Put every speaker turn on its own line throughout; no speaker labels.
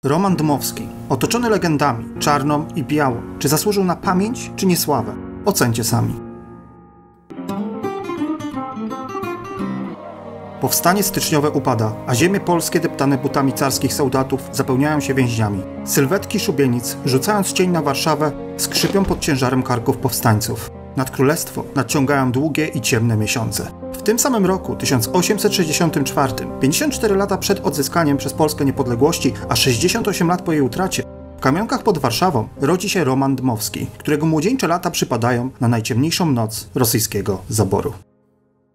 Roman Dmowski, otoczony legendami, czarną i białą, czy zasłużył na pamięć, czy niesławę? Ocencie sami. Powstanie styczniowe upada, a ziemie polskie deptane butami carskich soldatów zapełniają się więźniami. Sylwetki szubienic, rzucając cień na Warszawę, skrzypią pod ciężarem karków powstańców. Nad królestwo nadciągają długie i ciemne miesiące. W tym samym roku, 1864, 54 lata przed odzyskaniem przez Polskę niepodległości, a 68 lat po jej utracie, w Kamionkach pod Warszawą rodzi się Roman Dmowski, którego młodzieńcze lata przypadają na najciemniejszą noc rosyjskiego zaboru.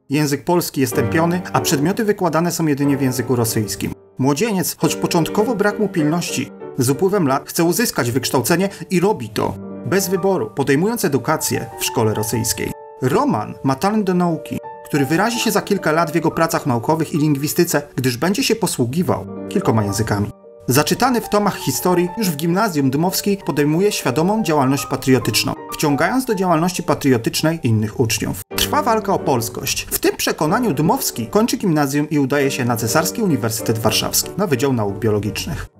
Język polski jest tępiony, a przedmioty wykładane są jedynie w języku rosyjskim. Młodzieniec, choć początkowo brak mu pilności, z upływem lat chce uzyskać wykształcenie i robi to, bez wyboru, podejmując edukację w szkole rosyjskiej. Roman ma talent do nauki, który wyrazi się za kilka lat w jego pracach naukowych i lingwistyce, gdyż będzie się posługiwał kilkoma językami. Zaczytany w tomach historii, już w gimnazjum Dmowski podejmuje świadomą działalność patriotyczną, wciągając do działalności patriotycznej innych uczniów. Trwa walka o polskość. W tym przekonaniu Dmowski kończy gimnazjum i udaje się na Cesarski Uniwersytet Warszawski, na Wydział Nauk Biologicznych.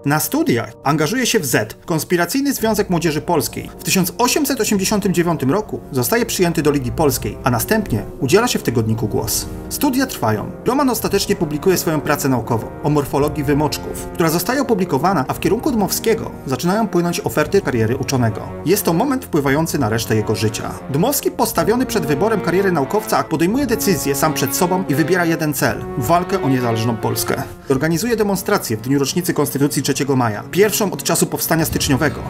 Na studiach angażuje się w Z, Konspiracyjny Związek Młodzieży Polskiej. W 1889 roku zostaje przyjęty do Ligi Polskiej, a następnie udziela się w tygodniku Głos. Studia trwają. Roman ostatecznie publikuje swoją pracę naukową o morfologii wymoczków, która zostaje opublikowana, a w kierunku Dmowskiego zaczynają płynąć oferty kariery uczonego. Jest to moment wpływający na resztę jego życia. Dmowski, postawiony przed wyborem kariery naukowca, podejmuje decyzję sam przed sobą i wybiera jeden cel – walkę o niezależną Polskę. Organizuje demonstrację w dniu rocznicy Konstytucji 3 maja, pierwszą od czasu powstania styczniowego.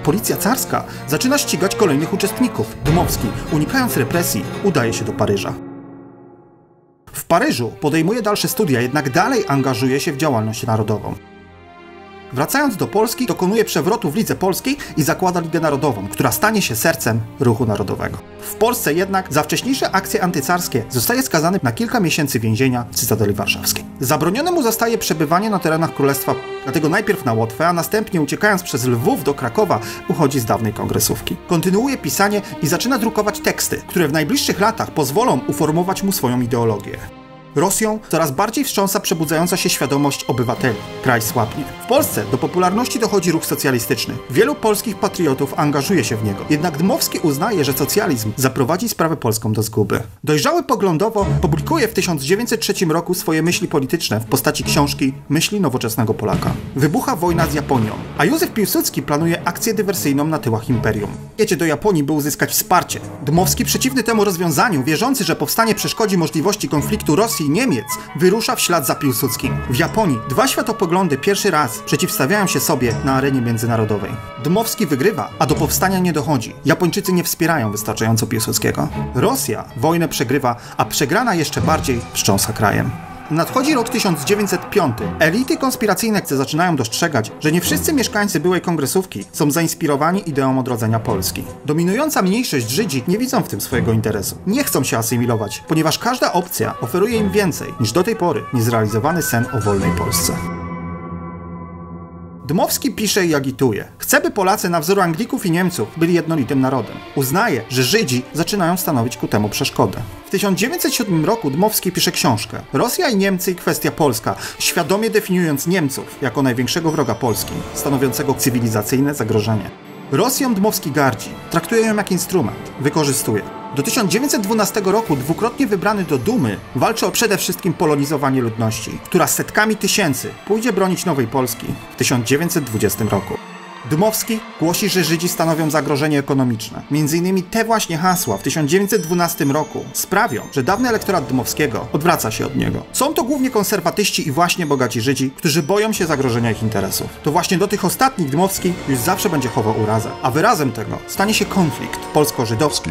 Policja carska zaczyna ścigać kolejnych uczestników. Dmowski, unikając represji, udaje się do Paryża. W Paryżu podejmuje dalsze studia, jednak dalej angażuje się w działalność narodową. Wracając do Polski, dokonuje przewrotu w Lidze Polskiej i zakłada Ligę Narodową, która stanie się sercem ruchu narodowego. W Polsce jednak za wcześniejsze akcje antycarskie zostaje skazany na kilka miesięcy więzienia w Cytadeli Warszawskiej. Zabronione mu zostaje przebywanie na terenach królestwa, dlatego najpierw na Łotwę, a następnie uciekając przez Lwów do Krakowa uchodzi z dawnej kongresówki. Kontynuuje pisanie i zaczyna drukować teksty, które w najbliższych latach pozwolą uformować mu swoją ideologię. Rosją coraz bardziej wstrząsa przebudzająca się świadomość obywateli. Kraj słabnie. W Polsce do popularności dochodzi ruch socjalistyczny. Wielu polskich patriotów angażuje się w niego. Jednak Dmowski uznaje, że socjalizm zaprowadzi sprawę polską do zguby. Dojrzały poglądowo publikuje w 1903 roku swoje myśli polityczne w postaci książki Myśli nowoczesnego Polaka. Wybucha wojna z Japonią, a Józef Piłsudski planuje akcję dywersyjną na tyłach imperium. Jedzie do Japonii, by uzyskać wsparcie. Dmowski, przeciwny temu rozwiązaniu, wierzący, że powstanie przeszkodzi możliwości konfliktu Rosji i Niemiec, wyrusza w ślad za Piłsudskim. W Japonii dwa światopoglądy pierwszy raz przeciwstawiają się sobie na arenie międzynarodowej. Dmowski wygrywa, a do powstania nie dochodzi. Japończycy nie wspierają wystarczająco Piłsudskiego. Rosja wojnę przegrywa, a przegrana jeszcze bardziej wstrząsa krajem. Nadchodzi rok 1905. Elity konspiracyjne zaczynają dostrzegać, że nie wszyscy mieszkańcy byłej kongresówki są zainspirowani ideą odrodzenia Polski. Dominująca mniejszość Żydzi nie widzą w tym swojego interesu. Nie chcą się asymilować, ponieważ każda opcja oferuje im więcej niż do tej pory niezrealizowany sen o wolnej Polsce. Dmowski pisze i agituje. Chce, by Polacy na wzór Anglików i Niemców byli jednolitym narodem. Uznaje, że Żydzi zaczynają stanowić ku temu przeszkodę. W 1907 roku Dmowski pisze książkę Rosja i Niemcy i kwestia polska, świadomie definiując Niemców jako największego wroga Polski, stanowiącego cywilizacyjne zagrożenie. Rosją Dmowski gardzi, traktuje ją jak instrument, wykorzystuje. Do 1912 roku dwukrotnie wybrany do Dumy walczy o przede wszystkim polonizowanie ludności, która setkami tysięcy pójdzie bronić Nowej Polski w 1920 roku. Dmowski głosi, że Żydzi stanowią zagrożenie ekonomiczne. Między innymi te właśnie hasła w 1912 roku sprawią, że dawny elektorat Dmowskiego odwraca się od niego. Są to głównie konserwatyści i właśnie bogaci Żydzi, którzy boją się zagrożenia ich interesów. To właśnie do tych ostatnich Dmowski już zawsze będzie chował urazę, a wyrazem tego stanie się konflikt polsko-żydowski.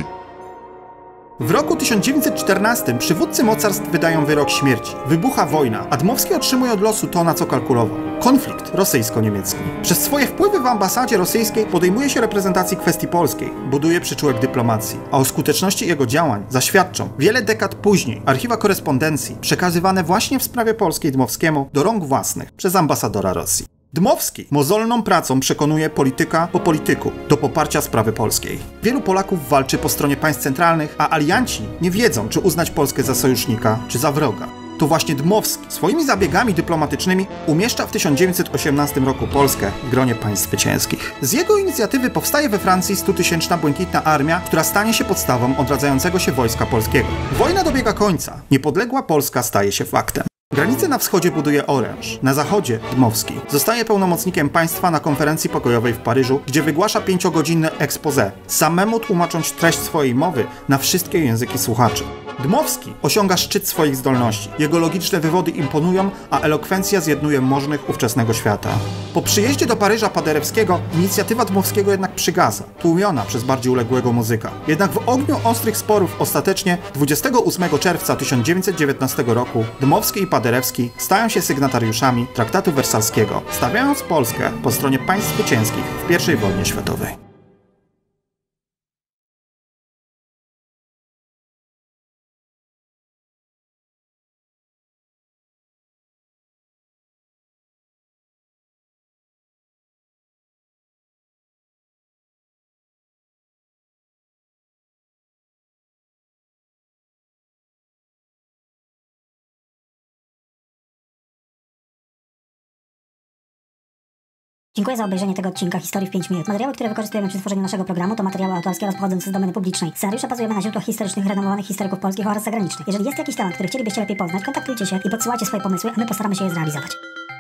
W roku 1914 przywódcy mocarstw wydają wyrok śmierci. Wybucha wojna, a Dmowski otrzymuje od losu to, na co kalkulował. Konflikt rosyjsko-niemiecki. Przez swoje wpływy w ambasadzie rosyjskiej podejmuje się reprezentacji kwestii polskiej, buduje przyczółek dyplomacji, a o skuteczności jego działań zaświadczą wiele dekad później archiwa korespondencji przekazywane właśnie w sprawie polskiej Dmowskiemu do rąk własnych przez ambasadora Rosji. Dmowski mozolną pracą przekonuje polityka po polityku do poparcia sprawy polskiej. Wielu Polaków walczy po stronie państw centralnych, a alianci nie wiedzą, czy uznać Polskę za sojusznika, czy za wroga. To właśnie Dmowski swoimi zabiegami dyplomatycznymi umieszcza w 1918 roku Polskę w gronie państw zwycięskich. Z jego inicjatywy powstaje we Francji 100-tysięczna Błękitna Armia, która stanie się podstawą odradzającego się wojska polskiego. Wojna dobiega końca. Niepodległa Polska staje się faktem. Granicę na wschodzie buduje oręż, na zachodzie Dmowski. Zostaje pełnomocnikiem państwa na konferencji pokojowej w Paryżu, gdzie wygłasza 5-godzinne exposé, samemu tłumacząc treść swojej mowy na wszystkie języki słuchaczy. Dmowski osiąga szczyt swoich zdolności. Jego logiczne wywody imponują, a elokwencja zjednuje możnych ówczesnego świata. Po przyjeździe do Paryża Paderewskiego inicjatywa Dmowskiego jednak przygasa, tłumiona przez bardziej uległego muzyka. Jednak w ogniu ostrych sporów ostatecznie 28 czerwca 1919 roku Dmowski i Paderewski stają się sygnatariuszami Traktatu Wersalskiego, stawiając Polskę po stronie państw zwycięskich w I wojnie światowej.
Dziękuję za obejrzenie tego odcinka Historii w 5 minut. Materiały, które wykorzystujemy przy tworzeniu naszego programu, to materiały autorskie oraz pochodzące z domeny publicznej. Scenariusze bazujemy na źródłach historycznych renomowanych historyków polskich oraz zagranicznych. Jeżeli jest jakiś temat, który chcielibyście lepiej poznać, kontaktujcie się i podsyłajcie swoje pomysły, a my postaramy się je zrealizować.